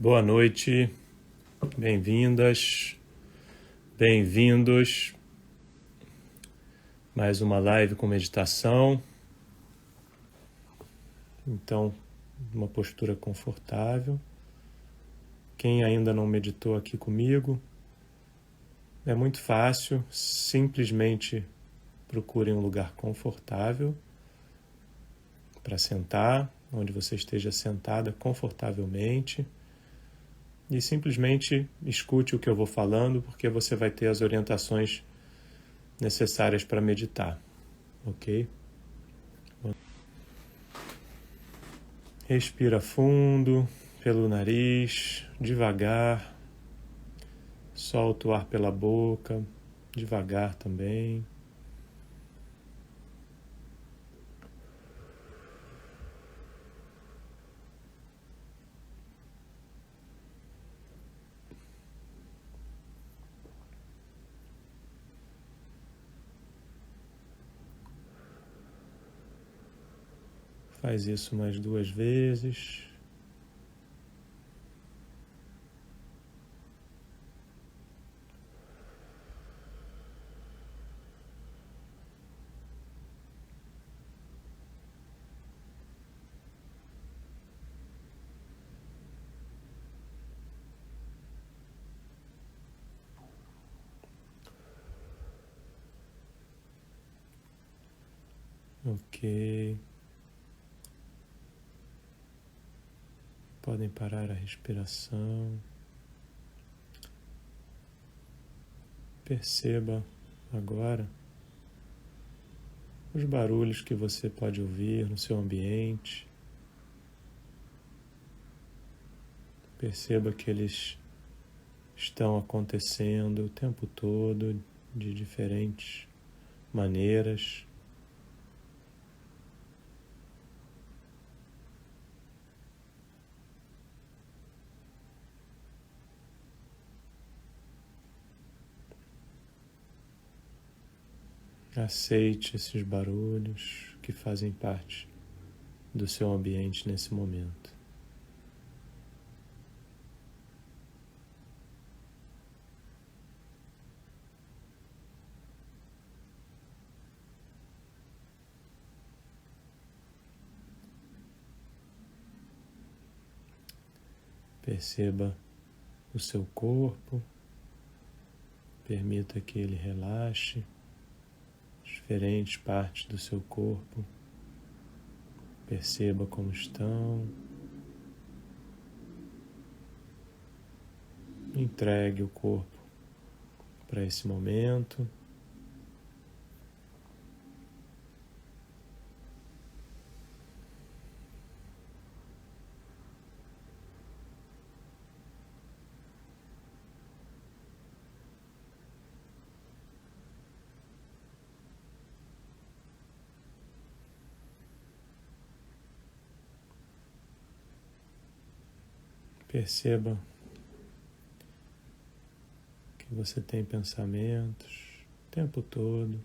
Boa noite, bem-vindas, bem-vindos. Mais uma live com meditação. Então, uma postura confortável. Quem ainda não meditou aqui comigo, é muito fácil, simplesmente procure um lugar confortável para sentar, onde você esteja sentada confortavelmente. E simplesmente escute o que eu vou falando, porque você vai ter as orientações necessárias para meditar, ok? Respira fundo pelo nariz, devagar. Solta o ar pela boca, devagar também. Faz isso mais 2 vezes. Ok. Podem parar a respiração. Perceba agora os barulhos que você pode ouvir no seu ambiente. Perceba que eles estão acontecendo o tempo todo de diferentes maneiras. Aceite esses barulhos que fazem parte do seu ambiente nesse momento. Perceba o seu corpo, permita que ele relaxe. Diferentes partes do seu corpo, perceba como estão. Entregue o corpo para esse momento. Perceba que você tem pensamentos o tempo todo.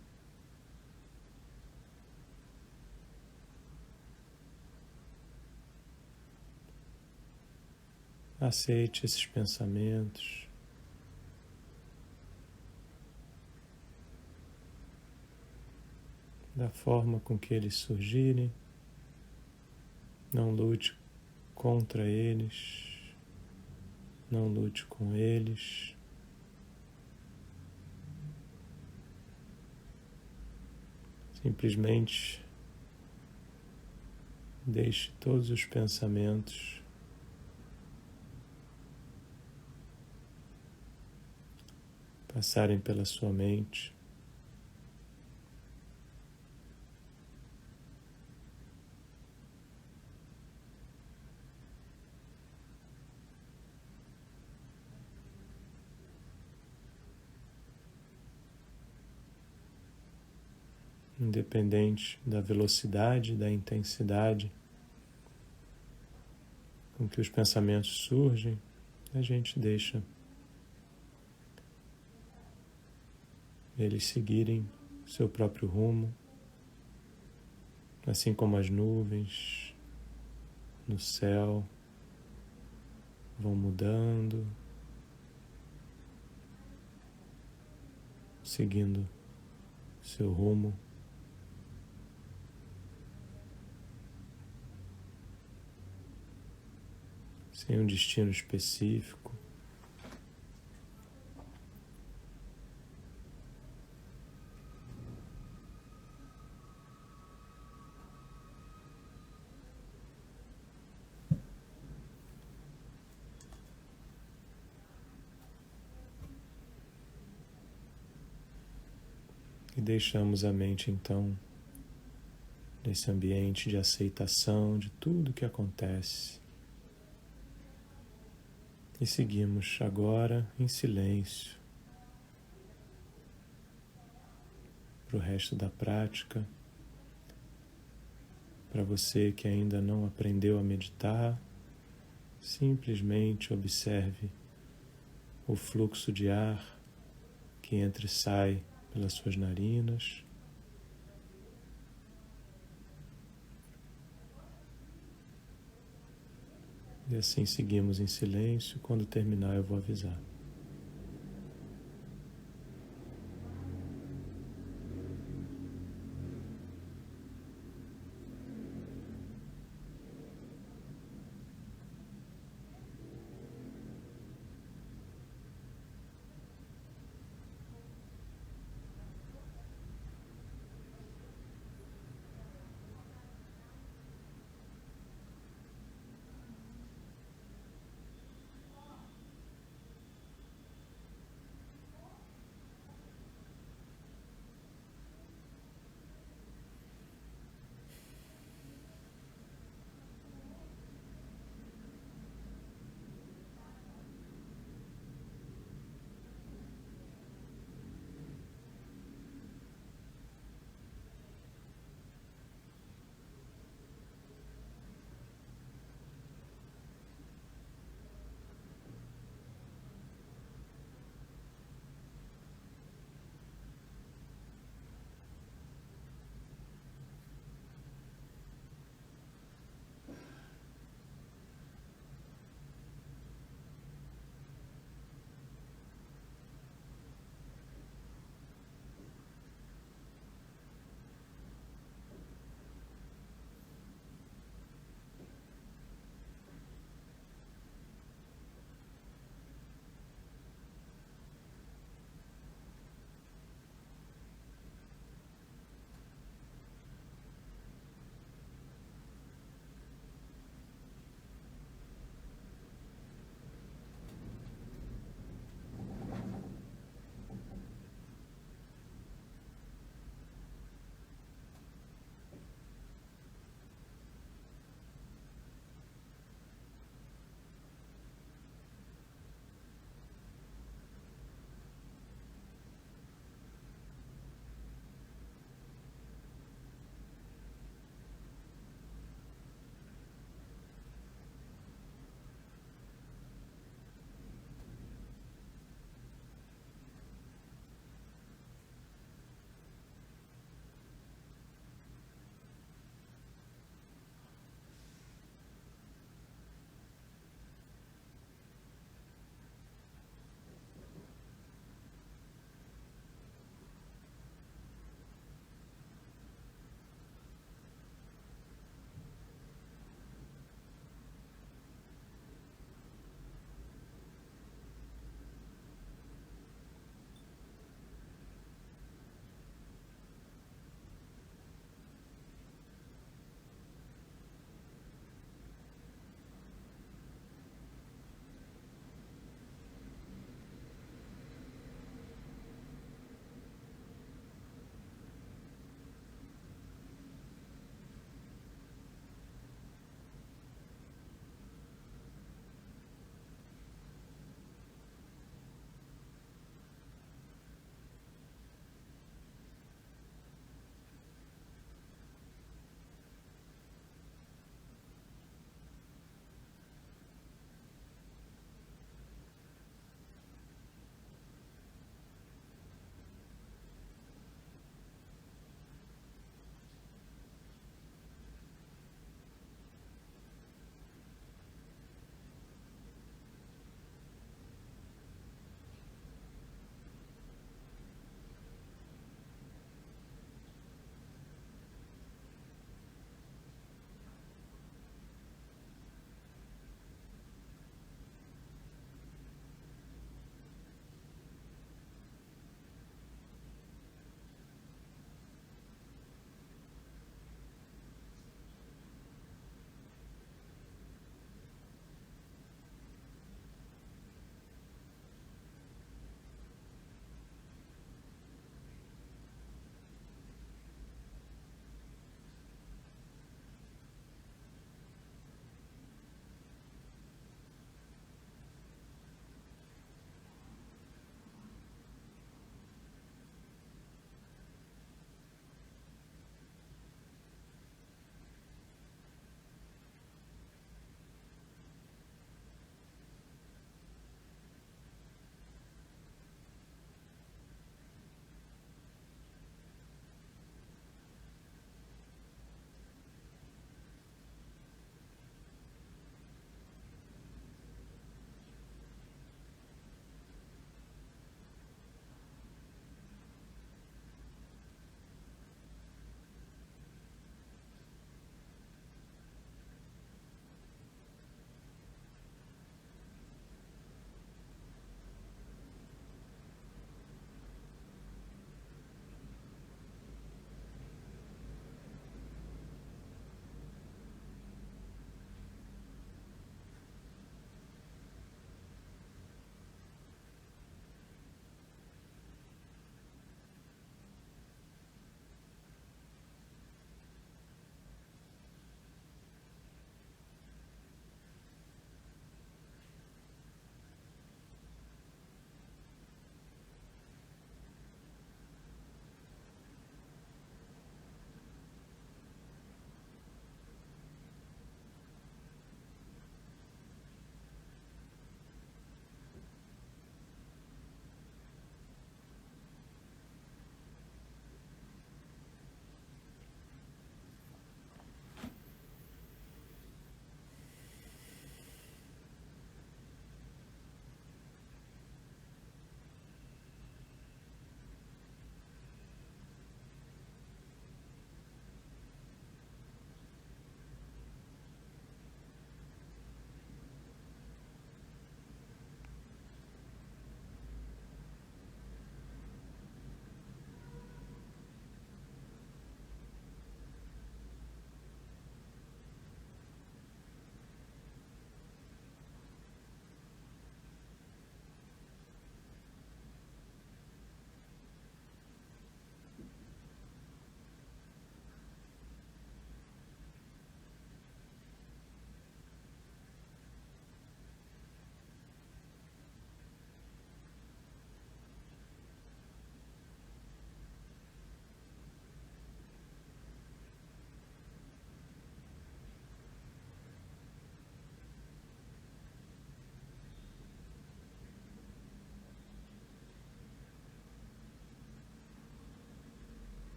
Aceite esses pensamentos. Da forma com que eles surgirem. Não lute contra eles. Não lute com eles. Simplesmente deixe todos os pensamentos passarem pela sua mente. Independente da velocidade, da intensidade com que os pensamentos surgem, a gente deixa eles seguirem seu próprio rumo, assim como as nuvens no céu, vão mudando, seguindo seu rumo. Sem um destino específico. E deixamos a mente, então, nesse ambiente de aceitação de tudo que acontece. E seguimos agora em silêncio para o resto da prática. Para você que ainda não aprendeu a meditar, simplesmente observe o fluxo de ar que entra e sai pelas suas narinas. E assim seguimos em silêncio. Quando terminar, eu vou avisar.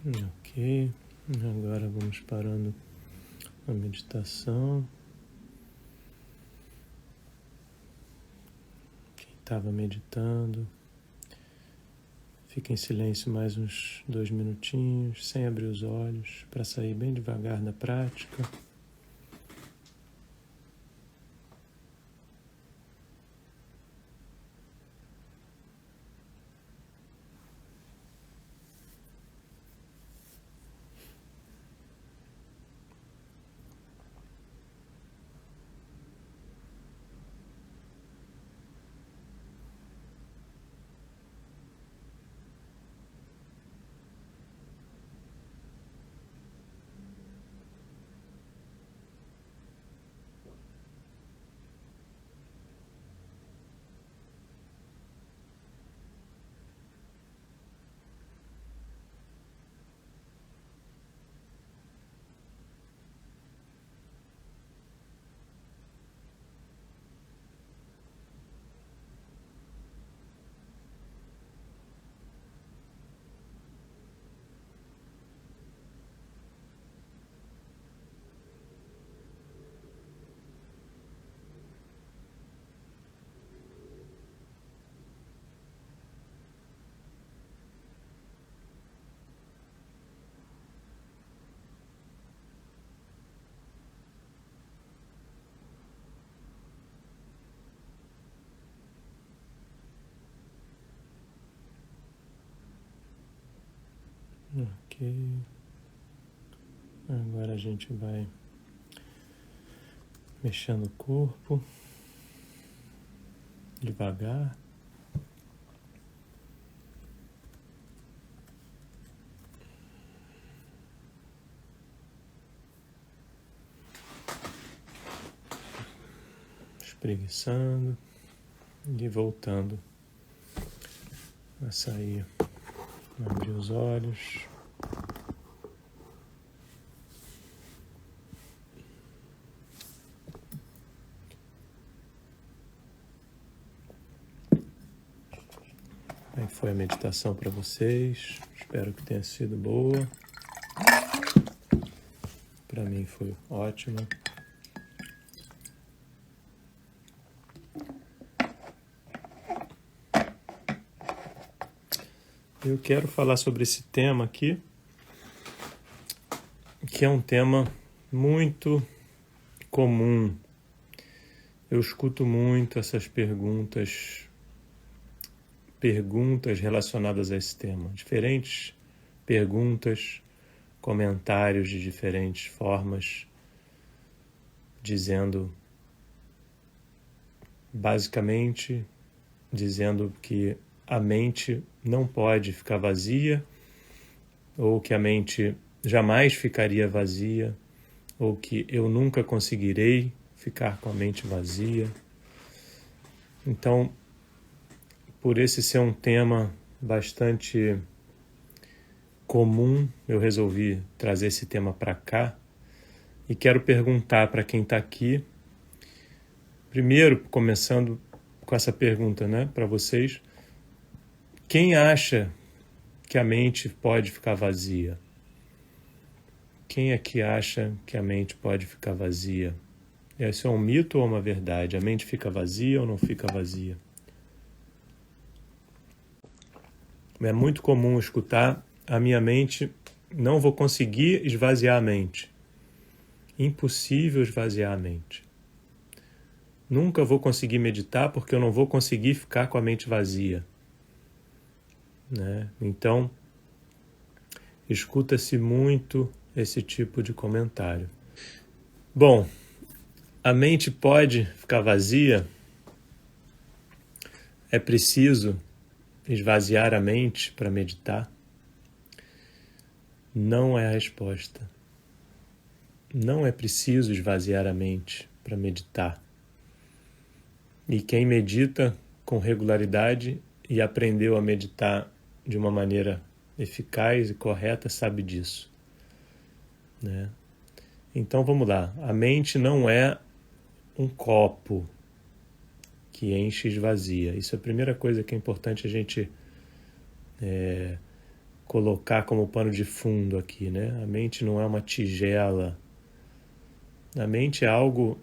Ok, agora vamos parando a meditação. Quem estava meditando, fica em silêncio mais uns 2 minutinhos, sem abrir os olhos, para sair bem devagar da prática. Ok, agora a gente vai mexendo o corpo devagar. Espreguiçando e voltando a sair. Abrir os olhos. Aí foi a meditação para vocês. Espero que tenha sido boa. Para mim foi ótima. Eu quero falar sobre esse tema aqui, que é um tema muito comum. Eu escuto muito essas perguntas relacionadas a esse tema. Diferentes perguntas, comentários de diferentes formas, basicamente dizendo que a mente não pode ficar vazia, ou que a mente jamais ficaria vazia, ou que eu nunca conseguirei ficar com a mente vazia. Então, por esse ser um tema bastante comum, eu resolvi trazer esse tema para cá e quero perguntar para quem está aqui, primeiro, começando com essa pergunta, para vocês, quem acha que a mente pode ficar vazia? Quem é que acha que a mente pode ficar vazia? Esse é um mito ou uma verdade? A mente fica vazia ou não fica vazia? É muito comum escutar: a minha mente, não vou conseguir esvaziar a mente. Impossível esvaziar a mente. Nunca vou conseguir meditar porque eu não vou conseguir ficar com a mente vazia. Então, escuta-se muito esse tipo de comentário. Bom, a mente pode ficar vazia? É preciso esvaziar a mente para meditar? Não é a resposta. Não é preciso esvaziar a mente para meditar. E quem medita com regularidade e aprendeu a meditar de uma maneira eficaz e correta sabe disso. Então vamos lá. A mente não é um copo que enche e esvazia. Isso é a primeira coisa que é importante a gente colocar como pano de fundo aqui, né? A mente não é uma tigela. A mente é algo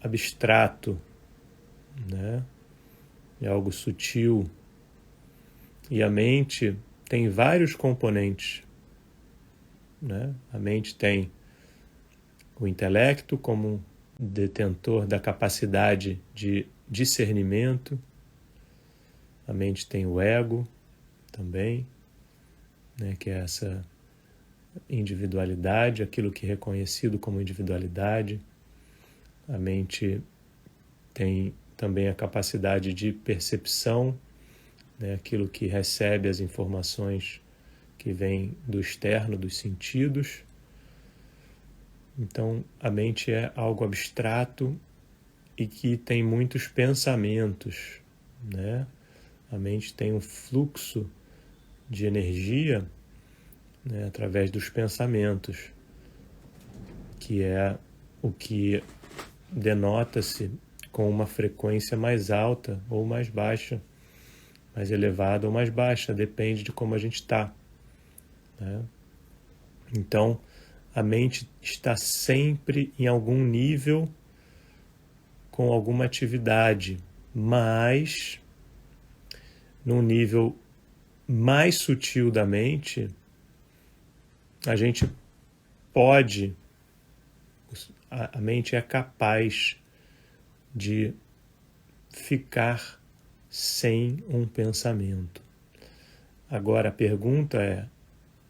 abstrato, né? É algo sutil. E a mente tem vários componentes, né? A mente tem o intelecto como detentor da capacidade de discernimento. A mente tem o ego também, né? Que é essa individualidade, aquilo que é reconhecido como individualidade. A mente tem também a capacidade de percepção, né? Aquilo que recebe as informações que vêm do externo, dos sentidos. Então, a mente é algo abstrato e que tem muitos pensamentos, né? A mente tem um fluxo de energia, né, através dos pensamentos, que é o que denota-se com uma frequência mais alta ou mais baixa, mais elevada ou mais baixa, depende de como a gente está, né? Então, a mente está sempre em algum nível com alguma atividade, mas num nível mais sutil da mente, a gente pode, a mente é capaz de ficar sem um pensamento. Agora a pergunta é: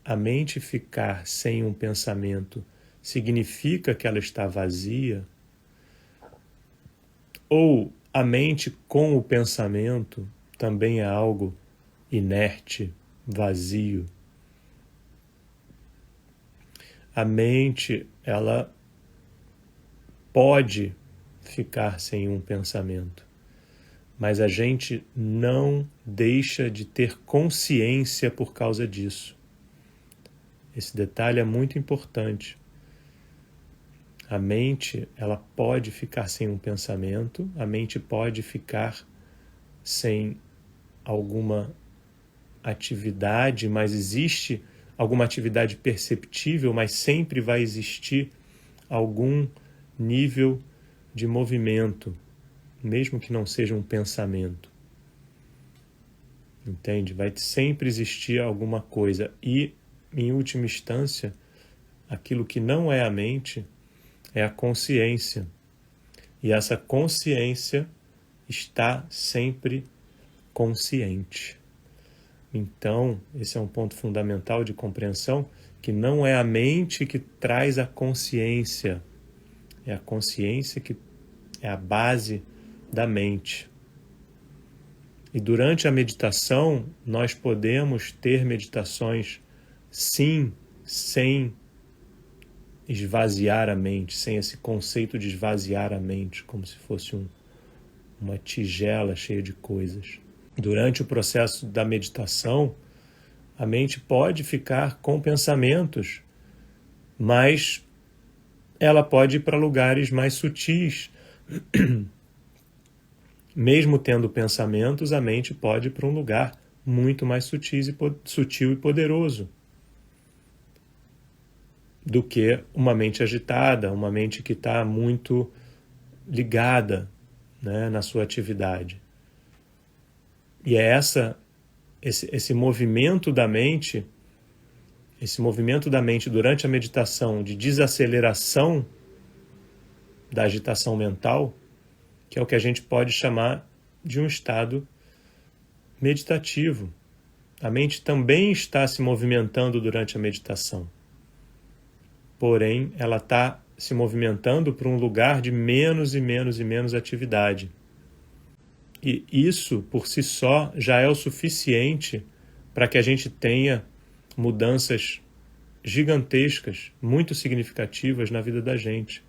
a mente ficar sem um pensamento significa que ela está vazia? Ou a mente com o pensamento também é algo inerte, vazio? A mente, ela pode ficar sem um pensamento, mas a gente não deixa de ter consciência por causa disso. Esse detalhe é muito importante. A mente, ela pode ficar sem um pensamento, a mente pode ficar sem alguma atividade, mas existe alguma atividade perceptível, mas sempre vai existir algum nível de movimento, mesmo que não seja um pensamento. Entende? Vai sempre existir alguma coisa. E, em última instância, aquilo que não é a mente é a consciência. E essa consciência está sempre consciente. Então, esse é um ponto fundamental de compreensão, que não é a mente que traz a consciência, é a consciência que é a base da mente. E durante a meditação, nós podemos ter meditações, sim, sem esvaziar a mente, sem esse conceito de esvaziar a mente, como se fosse uma tigela cheia de coisas. Durante o processo da meditação, a mente pode ficar com pensamentos, mas ela pode ir para lugares mais sutis. Mesmo tendo pensamentos, a mente pode ir para um lugar muito mais sutil e poderoso do que uma mente agitada, uma mente que está muito ligada, né, na sua atividade. E é esse movimento da mente, durante a meditação de desaceleração da agitação mental, que é o que a gente pode chamar de um estado meditativo. A mente também está se movimentando durante a meditação. Porém, ela está se movimentando para um lugar de menos e menos e menos atividade. E isso, por si só, já é o suficiente para que a gente tenha mudanças gigantescas, muito significativas na vida da gente.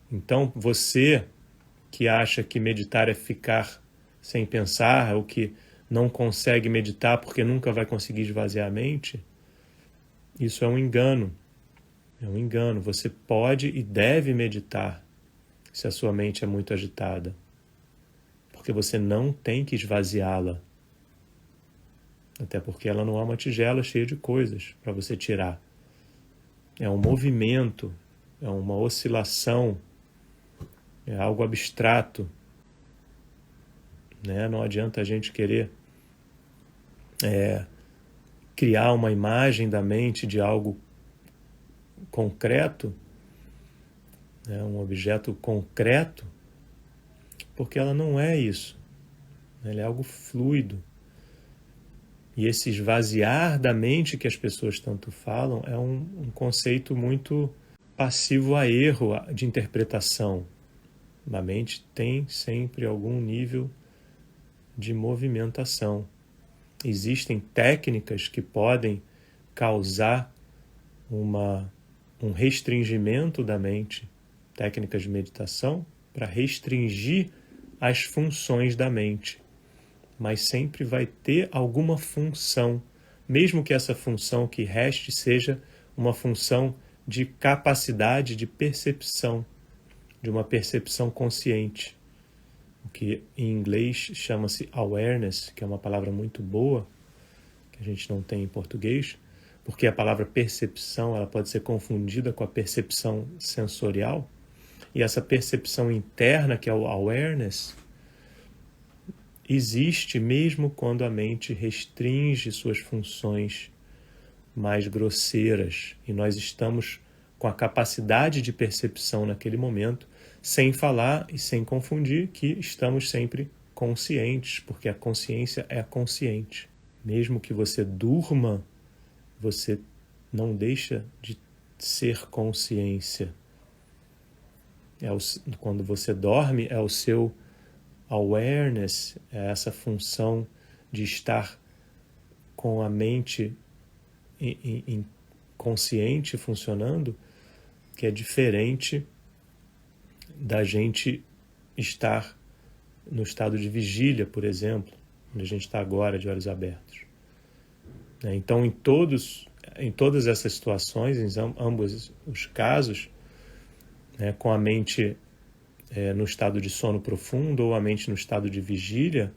Então, você que acha que meditar é ficar sem pensar, ou que não consegue meditar porque nunca vai conseguir esvaziar a mente, isso é um engano. É um engano. Você pode e deve meditar se a sua mente é muito agitada, porque você não tem que esvaziá-la. Até porque ela não é uma tigela cheia de coisas para você tirar. É um movimento, é uma oscilação, é algo abstrato, né? Não adianta a gente querer criar uma imagem da mente de algo concreto, né? Um objeto concreto, porque ela não é isso. Ela é algo fluido. E esse esvaziar da mente que as pessoas tanto falam é um conceito muito passivo a erro de interpretação. A mente tem sempre algum nível de movimentação. Existem técnicas que podem causar um restringimento da mente, técnicas de meditação para restringir as funções da mente. Mas sempre vai ter alguma função, mesmo que essa função que reste seja uma função de capacidade de percepção, de uma percepção consciente, o que em inglês chama-se awareness, que é uma palavra muito boa, que a gente não tem em português, porque a palavra percepção ela pode ser confundida com a percepção sensorial, e essa percepção interna, que é o awareness, existe mesmo quando a mente restringe suas funções mais grosseiras e nós estamos com a capacidade de percepção naquele momento, sem falar e sem confundir que estamos sempre conscientes, porque a consciência é consciente. Mesmo que você durma, você não deixa de ser consciência. Quando você dorme, é o seu awareness, é essa função de estar com a mente consciente funcionando, que é diferente da gente estar no estado de vigília, por exemplo, onde a gente está agora de olhos abertos. Então, em todas essas situações, em ambos os casos, com a mente no estado de sono profundo ou a mente no estado de vigília,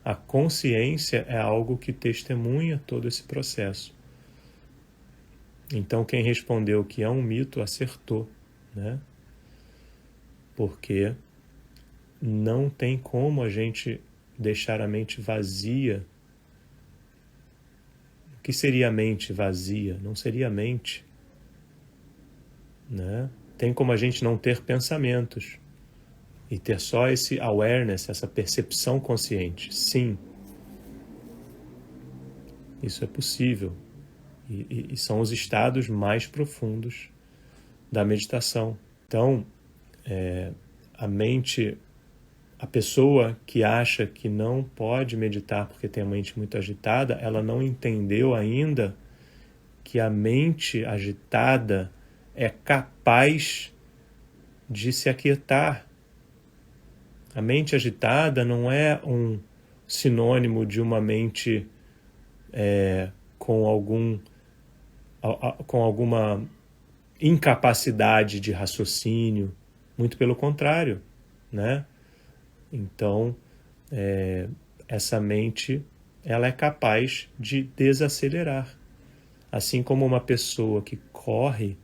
a consciência é algo que testemunha todo esse processo. Então, quem respondeu que é um mito acertou, né? Porque não tem como a gente deixar a mente vazia. O que seria a mente vazia? Não seria a mente, né? Tem como a gente não ter pensamentos e ter só esse awareness, essa percepção consciente. Sim, isso é possível. E são os estados mais profundos da meditação. Então, a mente, a pessoa que acha que não pode meditar porque tem a mente muito agitada, ela não entendeu ainda que a mente agitada é capaz de se aquietar. A mente agitada não é um sinônimo de uma mente com alguma incapacidade de raciocínio, muito pelo contrário, né? Então, essa mente, ela é capaz de desacelerar, assim como uma pessoa que corre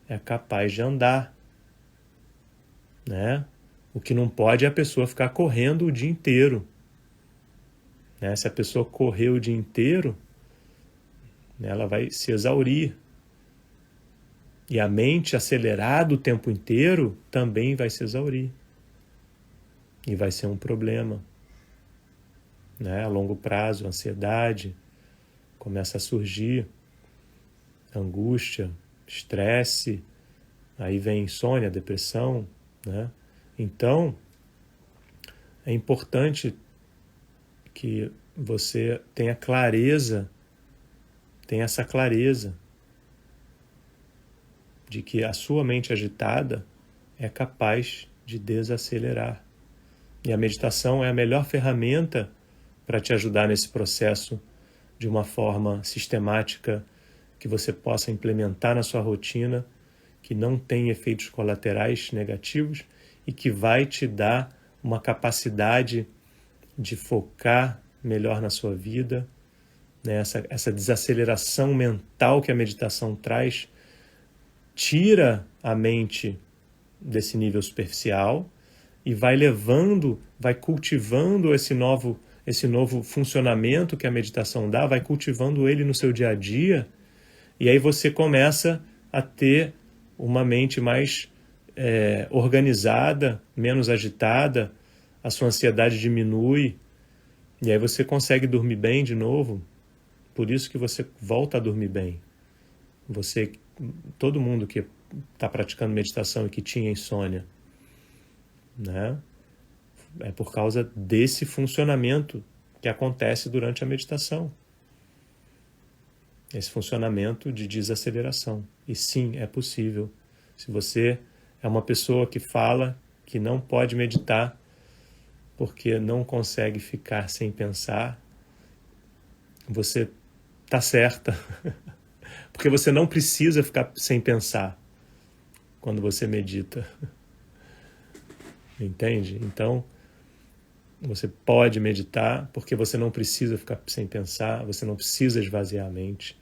é capaz de andar, né? O que não pode é a pessoa ficar correndo o dia inteiro, né? Se a pessoa correr o dia inteiro, ela vai se exaurir. E a mente acelerada o tempo inteiro também vai se exaurir. E vai ser um problema, né? A longo prazo, a ansiedade começa a surgir, angústia, estresse, aí vem insônia, depressão, né? Então, é importante que você tenha essa clareza de que a sua mente agitada é capaz de desacelerar. E a meditação é a melhor ferramenta para te ajudar nesse processo de uma forma sistemática que você possa implementar na sua rotina, que não tem efeitos colaterais negativos e que vai te dar uma capacidade de focar melhor na sua vida, né? Essa desaceleração mental que a meditação traz, tira a mente desse nível superficial e vai levando, vai cultivando esse novo funcionamento que a meditação dá, vai cultivando ele no seu dia a dia, e aí você começa a ter uma mente mais organizada, menos agitada, a sua ansiedade diminui, e aí você consegue dormir bem de novo. Por isso que você volta a dormir bem. Todo mundo que está praticando meditação e que tinha insônia, né? É por causa desse funcionamento que acontece durante a meditação. Esse funcionamento de desaceleração. E sim, é possível. Se você é uma pessoa que fala que não pode meditar porque não consegue ficar sem pensar, você está certa. Porque você não precisa ficar sem pensar quando você medita. Entende? Então, você pode meditar porque você não precisa ficar sem pensar, você não precisa esvaziar a mente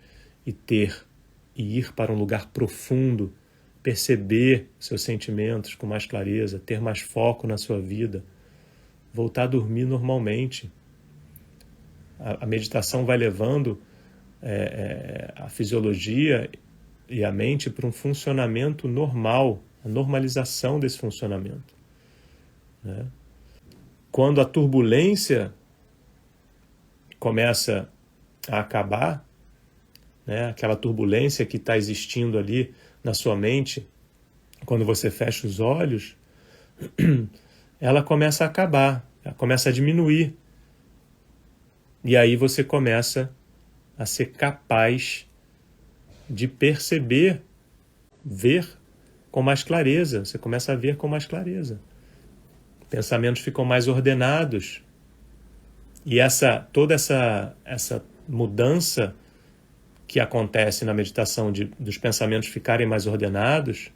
e ir para um lugar profundo, perceber seus sentimentos com mais clareza, ter mais foco na sua vida, voltar a dormir normalmente. A meditação vai levando a fisiologia e a mente para um funcionamento normal, a normalização desse funcionamento, né? Quando a turbulência começa a acabar, né, aquela turbulência que está existindo ali na sua mente, quando você fecha os olhos, ela começa a acabar, ela começa a diminuir. E aí você começa a ser capaz de perceber, ver com mais clareza. Você começa a ver com mais clareza. Pensamentos ficam mais ordenados. E toda essa mudança que acontece na meditação dos pensamentos ficarem mais ordenados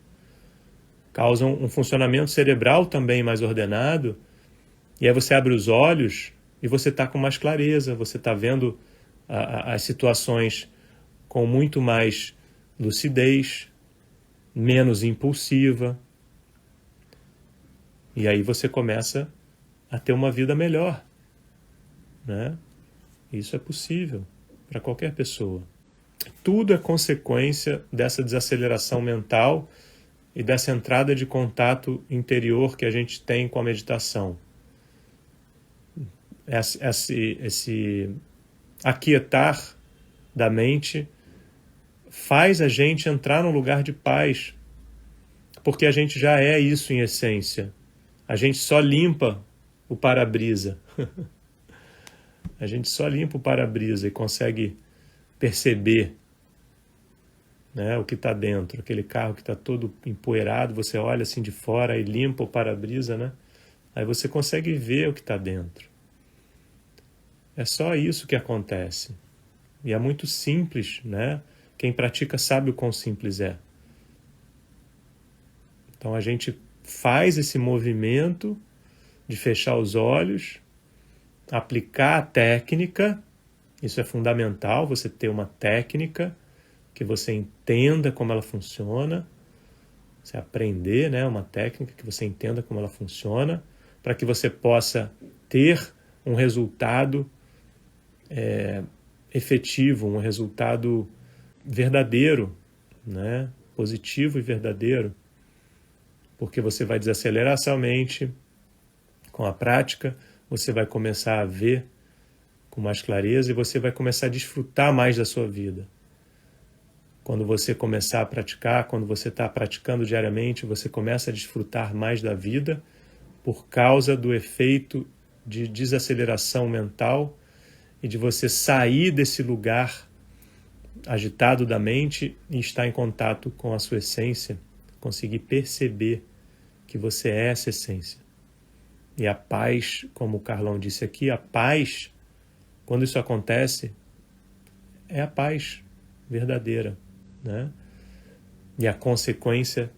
causam um funcionamento cerebral também mais ordenado. E aí você abre os olhos e você está com mais clareza, você está vendo as situações com muito mais lucidez, menos impulsiva. E aí você começa a ter uma vida melhor, né? Isso é possível para qualquer pessoa. Tudo é consequência dessa desaceleração mental e dessa entrada de contato interior que a gente tem com a meditação. Esse aquietar da mente faz a gente entrar num lugar de paz, porque a gente já é isso em essência. A gente só limpa o para-brisa. A gente só limpa o para-brisa e consegue perceber, né, o que está dentro. Aquele carro que está todo empoeirado, você olha assim de fora e limpa o para-brisa, né? Aí você consegue ver o que está dentro. É só isso que acontece. E é muito simples, né? Quem pratica sabe o quão simples é. Então a gente faz esse movimento de fechar os olhos, aplicar a técnica. Isso é fundamental, você ter uma técnica que você entenda como ela funciona, você aprender, né, uma técnica que você entenda como ela funciona, para que você possa ter um resultado efetivo, um resultado verdadeiro, né, positivo e verdadeiro, porque você vai desacelerar sua mente com a prática, você vai começar a ver com mais clareza e você vai começar a desfrutar mais da sua vida. Quando você começar a praticar, quando você está praticando diariamente, você começa a desfrutar mais da vida por causa do efeito de desaceleração mental e de você sair desse lugar agitado da mente e estar em contato com a sua essência, conseguir perceber que você é essa essência. E a paz, como o Carlão disse aqui, a paz, quando isso acontece, é a paz verdadeira, né? E a consequência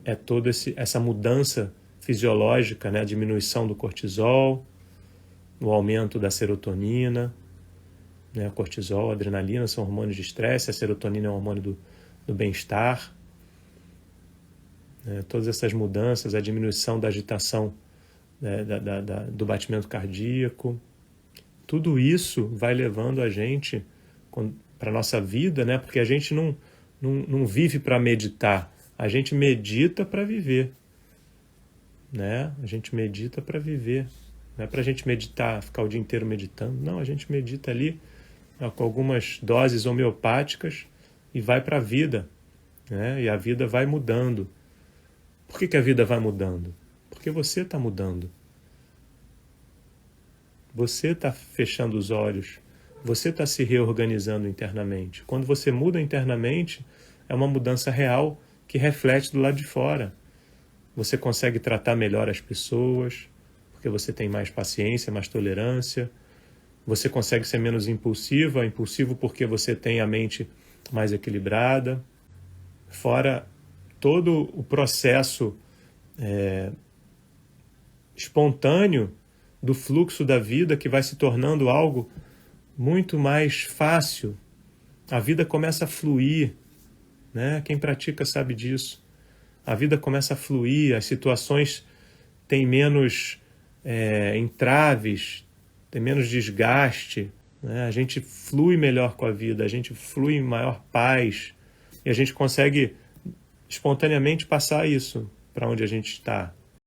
é toda essa mudança fisiológica, né? A diminuição do cortisol, o aumento da serotonina, né? Cortisol, adrenalina são hormônios de estresse, a serotonina é um hormônio do bem-estar. Todas essas mudanças, a diminuição da agitação, né, do batimento cardíaco, tudo isso vai levando a gente para a nossa vida, né? Porque a gente não vive para meditar, a gente medita para viver. Né? A gente medita para viver. Não é para a gente meditar, ficar o dia inteiro meditando. Não, a gente medita ali com algumas doses homeopáticas e vai para a vida. Né? E a vida vai mudando. Por que a vida vai mudando? Porque você está mudando. Você está fechando os olhos. Você está se reorganizando internamente. Quando você muda internamente, é uma mudança real que reflete do lado de fora. Você consegue tratar melhor as pessoas, porque você tem mais paciência, mais tolerância. Você consegue ser menos impulsivo porque você tem a mente mais equilibrada. Fora todo o processo espontâneo do fluxo da vida que vai se tornando algo muito mais fácil. A vida começa a fluir, né? Quem pratica sabe disso. A vida começa a fluir, as situações têm menos entraves, tem menos desgaste, né? A gente flui melhor com a vida, a gente flui em maior paz e a gente consegue espontaneamente passar isso para onde a gente está.